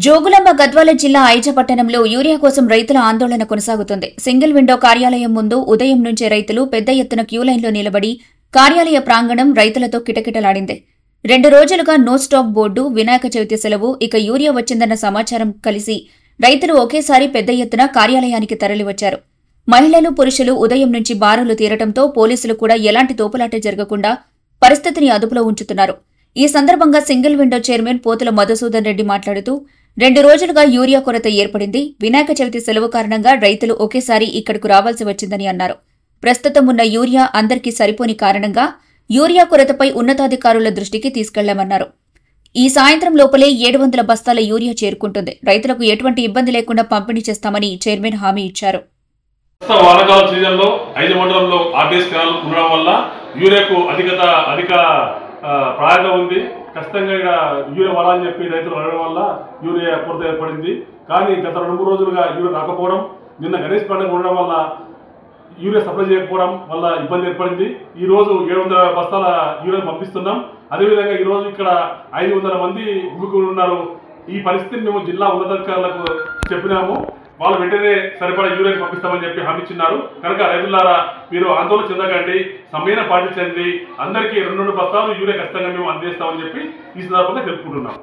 జోగులాంబ గద్వాల జిల్లా ఐజ పట్టణంలో యూరియా కోసం రైతుల ఆందోళన కొనసాగుతుంది. సింగిల్ విండో కార్యాలయం ముందు ఉదయం నుంచే రైతులు పెద్ద ఎత్తున క్యూలైన్లో నిలబడి కార్యాలయ ప్రాంగణం రైతులతో కిటకిటలాడింది. 2 రోజులుగా no stock board, Vinayaka Chavithi సెలవు, ఇక యూరియా వచ్చిందన్న సమాచారం కలిసి రైతులు ఒకేసారి పెద్ద ఎత్తున కార్యాలయానికి తరలివచ్చారు. మహిళలు, పురుషులు ఉదయం నుంచి బారులు తీరటంతో పోలీసులు కూడా ఎలాంటి తోపులాట జరగకుండా పరిస్థితిని అదుపులో ఉంచుతున్నారు. ఈ సందర్భంగా సింగిల్ విండో చైర్మన్ పోతుల మధుసూదన్ రెడ్డి మాట్లాడుతూ 2 రోజులుగా యూరియా కొరత ఏర్పడింది. వినాయక చవితి సెలవు కారణంగా రైతులు ఒకేసారి ఇక్కడకు రావాల్సి వచ్చిందని అన్నారు. ప్రస్తుతం ఉన్న యూరియా అందరికీ సరిపోని కారణంగా యూరియా కొరతపై ఉన్నతాధికారుల దృష్టికి తీసుకెళ్లామన్నారు. ఈ సాయంత్రం లోపలే 700 బస్తాల యూరియా చేరుకుంటుంది. రైతులకు ఎటువంటి ఇబ్బంది లేకుండా పంపిణీ చేస్తామని చైర్మన్ హామీ ఇచ్చారు. వానాకాల సీజన్లో 5 మండలంలో ఆర్టీఎస్ కెనాల్ ఉండడం వల్ల యూరియాకు అధిక ప్రాధాన్యత ఉంది. ఖచ్చితంగా ఇక్కడ యూరియా వాడాలని చెప్పి రైతులు అడగడం వల్ల యూరియా కొరత ఏర్పడింది. కానీ గత 2-3 రోజులుగా యూరియా రాకపోవడం, నిన్న గణేష్ పండుగ ఉండడం వల్ల యూరియా సప్లై చేయకపోవడం వల్ల ఇబ్బంది ఏర్పడింది. ఈ రోజు 700 బస్తాల యూరియా పంపిస్తున్నాం. అదేవిధంగా ఈ రోజు ఇక్కడ 500 మంది యువకులు ఉన్నారు. ఈ పరిస్థితిని మేము జిల్లా ఉన్నతాధికారులకు చెప్పినాము. వాళ్ళు వెంటనే సరిపడా యూరియా పంపిస్తామని చెప్పి హామీ ఇచ్చినారు. కనుక రైతులారా, మీరు ఆందోళన చెందకండి, సమయం పాటించండి. అందరికీ 2 బస్తాలు యూరియా ఖచ్చితంగా మేము అందజేస్తామని చెప్పి ఈ సందర్భంగా తెలుపుకుంటున్నాం.